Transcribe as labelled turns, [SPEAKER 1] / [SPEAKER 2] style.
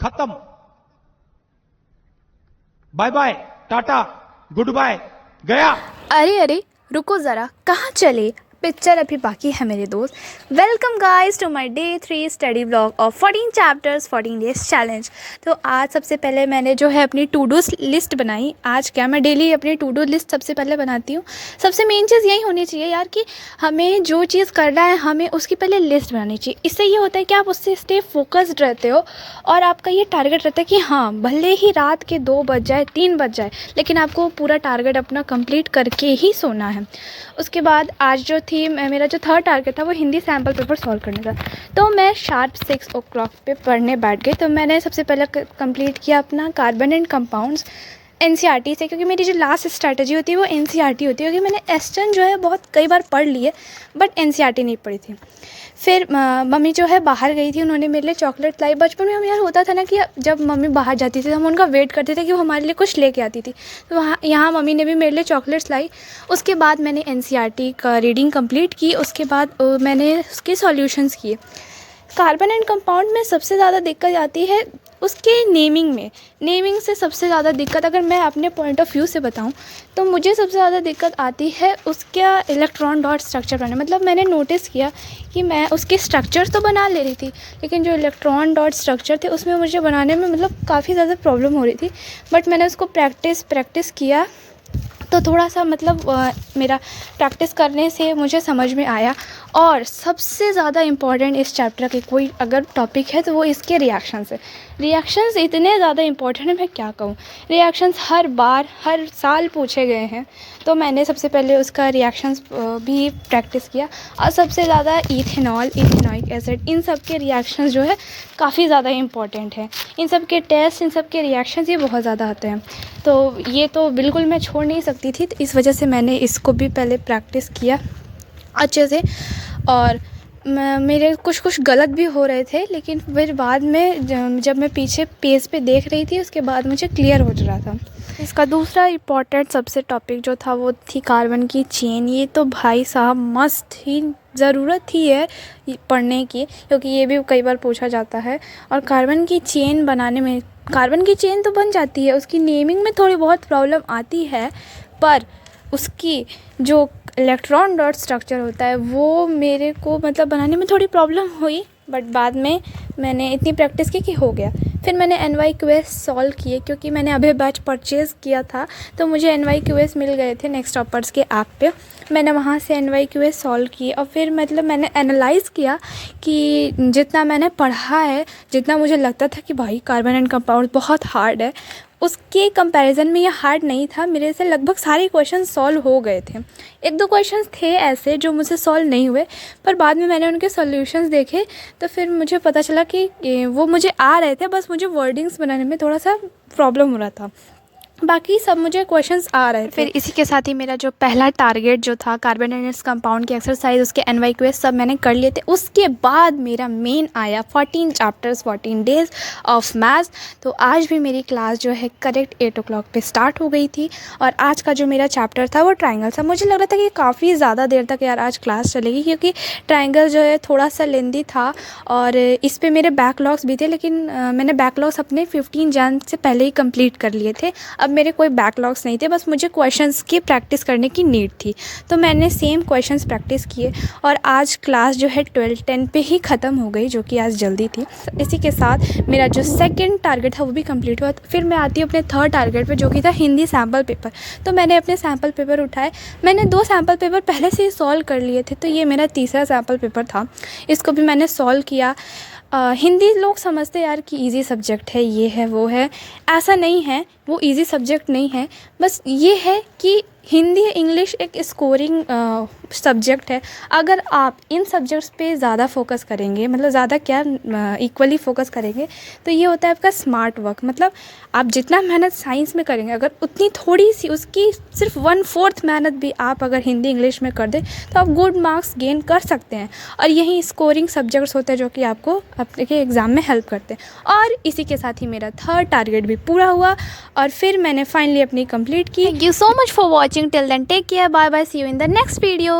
[SPEAKER 1] खत्म। Bye bye, tata, good bye, गया।
[SPEAKER 2] अरे अरे रुको ज़रा, कहाँ चले? पिक्चर अभी बाकी है मेरे दोस्त। Welcome guys to my day 3 study blog of 14 chapters 14 days challenge. तो आज सबसे पहले मैंने जो है अपनी टू डू लिस्ट बनाई। आज क्या, मैं डेली अपनी टू डू लिस्ट सबसे पहले बनाती हूँ। सबसे मेन चीज़ यही होनी चाहिए यार कि हमें जो चीज़ करना है हमें उसकी पहले लिस्ट बनानी चाहिए। इससे ये होता है कि आप उससे स्टे फोकस्ड रहते हो और आपका ये टारगेट रहता है कि हाँ, भले ही रात के 2 बज जाए 3 बज जाए, लेकिन आपको पूरा टारगेट अपना कंप्लीट करके ही सोना है। उसके बाद आज जो थी मेरा जो थर्ड टारगेट था वो हिंदी सैम्पल पेपर सॉल्व करने का। तो मैं शार्प 6 o'clock पे पढ़ने बैठ गई। तो मैंने सबसे पहले कंप्लीट किया अपना कार्बन एंड कंपाउंड्स एनसीईआरटी से, क्योंकि मेरी जो लास्ट स्ट्रैटेजी होती है वो एनसीईआरटी होती है, क्योंकि मैंने एस्टर्न जो है बहुत कई बार पढ़ ली है बट एनसीईआरटी नहीं पढ़ी थी। फिर मम्मी जो है बाहर गई थी, उन्होंने मेरे लिए चॉकलेट लाई। बचपन में हम यार होता था ना कि जब मम्मी बाहर जाती थी तो हम उनका वेट करते थे कि वो हमारे लिए कुछ लेके आती थी। तो वहाँ यहाँ मम्मी ने भी मेरे लिए चॉकलेट्स लाई। उसके बाद मैंने एनसीईआरटी का रीडिंग कंप्लीट की। उसके बाद मैंने उसके सॉल्यूशंस किए। कार्बन एंड कंपाउंड में सबसे ज़्यादा दिक्कत आती है उसके नेमिंग में। नेमिंग से सबसे ज़्यादा दिक्कत, अगर मैं अपने पॉइंट ऑफ व्यू से बताऊं, तो मुझे सबसे ज़्यादा दिक्कत आती है उसका इलेक्ट्रॉन डॉट स्ट्रक्चर बनाने। मतलब मैंने नोटिस किया कि मैं उसके स्ट्रक्चर तो बना ले रही थी, लेकिन जो इलेक्ट्रॉन डॉट स्ट्रक्चर थे उसमें मुझे बनाने में मतलब काफ़ी ज़्यादा प्रॉब्लम हो रही थी। बट मैंने उसको प्रैक्टिस किया तो थोड़ा सा मतलब मेरा प्रैक्टिस करने से मुझे समझ में आया। और सबसे ज़्यादा इम्पॉर्टेंट इस चैप्टर के कोई अगर टॉपिक है तो वो इसके रिएक्शंस है। रिएक्शंस इतने ज़्यादा इम्पॉर्टेंट है, मैं क्या कहूँ। रिएक्शंस हर बार हर साल पूछे गए हैं, तो मैंने सबसे पहले उसका रिएक्शंस भी प्रैक्टिस किया। और सबसे ज़्यादा इथेनॉल, इथेनॉइक एसिड, इन सब के रिएक्शंस जो है काफ़ी ज़्यादा इम्पॉर्टेंट है। इन सब के टेस्ट, इन सब के रिएक्शंस ये बहुत ज़्यादा आते हैं। तो ये तो बिल्कुल मैं छोड़ नहीं सकती थी, तो इस वजह से मैंने इसको भी पहले प्रैक्टिस किया अच्छे से। और मेरे कुछ गलत भी हो रहे थे, लेकिन फिर बाद में जब मैं पीछे पेज पे देख रही थी उसके बाद मुझे क्लियर हो रहा था। इसका दूसरा इम्पॉर्टेंट सबसे टॉपिक जो था वो थी कार्बन की चेन। ये तो भाई साहब मस्त ही ज़रूरत ही है पढ़ने की, क्योंकि ये भी कई बार पूछा जाता है। और कार्बन की चेन बनाने में, कार्बन की चेन तो बन जाती है, उसकी नेमिंग में थोड़ी बहुत प्रॉब्लम आती है, पर उसकी जो इलेक्ट्रॉन डॉट स्ट्रक्चर होता है वो मेरे को मतलब बनाने में थोड़ी प्रॉब्लम हुई। बट बाद में मैंने इतनी प्रैक्टिस की कि हो गया। फिर मैंने NYQS सॉल्व किए, क्योंकि मैंने अभी बैच परचेज़ किया था तो मुझे NYQS मिल गए थे नेक्स्ट टॉपर्स के ऐप पे। मैंने वहाँ से NYQS सॉल्व किए और फिर मतलब मैंने एनालाइज़ किया कि जितना मैंने पढ़ा है, जितना मुझे लगता था कि भाई कार्बन एंड कंपाउंड बहुत हार्ड है, उसके कंपैरिजन में ये हार्ड नहीं था। मेरे से लगभग सारे क्वेश्चन सॉल्व हो गए थे। 1-2 क्वेश्चंस थे ऐसे जो मुझसे सॉल्व नहीं हुए, पर बाद में मैंने उनके सॉल्यूशंस देखे तो फिर मुझे पता चला कि वो मुझे आ रहे थे, बस मुझे वर्डिंग्स बनाने में थोड़ा सा प्रॉब्लम हो रहा था। बाकी सब मुझे क्वेश्चंस आ रहे थे। फिर इसी के साथ ही मेरा जो पहला टारगेट जो था कार्बन एंड इट्स कंपाउंड की एक्सरसाइज, उसके NYQS सब मैंने कर लिए थे। उसके बाद मेरा मेन आया 14 चैप्टर्स 14 डेज ऑफ मैथ्स। तो आज भी मेरी क्लास जो है करेक्ट 8 o'clock पे स्टार्ट हो गई थी। और आज का जो मेरा चैप्टर था वो ट्राइंगल था। मुझे लग रहा था कि काफ़ी ज़्यादा देर तक यार आज क्लास चलेगी, क्योंकि ट्राइंगल जो है थोड़ा सा लेंदी था और इस पर मेरे बैकलॉग्स भी थे, लेकिन मैंने बैकलॉग्स अपने 15 जन से पहले ही कम्प्लीट कर लिए थे। अब मेरे कोई बैकलॉग्स नहीं थे, बस मुझे क्वेश्चंस की प्रैक्टिस करने की नीड थी, तो मैंने सेम क्वेश्चंस प्रैक्टिस किए। और आज क्लास जो है 12-10 पे ही ख़त्म हो गई, जो कि आज जल्दी थी। इसी के साथ मेरा जो सेकंड टारगेट था वो भी कंप्लीट हुआ। फिर मैं आती हूँ अपने थर्ड टारगेट पे, जो कि था हिंदी सैम्पल पेपर। तो मैंने अपने सैम्पल पेपर उठाए। मैंने 2 सैम्पल पेपर पहले से ही सॉल्व कर लिए थे, तो ये मेरा तीसरा सैम्पल पेपर था। इसको भी मैंने सॉल्व किया। हिंदी लोग समझते यार कि इजी सब्जेक्ट है, ये है वो है। ऐसा नहीं है, वो इजी सब्जेक्ट नहीं है। बस ये है कि हिंदी इंग्लिश एक स्कोरिंग सब्जेक्ट है। अगर आप इन सब्जेक्ट्स पे ज़्यादा फोकस करेंगे, मतलब ज़्यादा क्या इक्वली फोकस करेंगे, तो ये होता है आपका स्मार्ट वर्क। मतलब आप जितना मेहनत साइंस में करेंगे, अगर उतनी थोड़ी सी उसकी सिर्फ 1/4 मेहनत भी आप अगर हिंदी इंग्लिश में कर दें तो आप गुड मार्क्स गेन कर सकते हैं। और यही स्कोरिंग सब्जेक्ट्स होते हैं जो कि आपको आपके एग्ज़ाम में हेल्प करते हैं। और इसी के साथ ही मेरा थर्ड टारगेट भी पूरा हुआ और फिर मैंने फाइनली अपनी कंप्लीट की। Thank you so much for watching. Till then take care, bye bye, see you in the next video.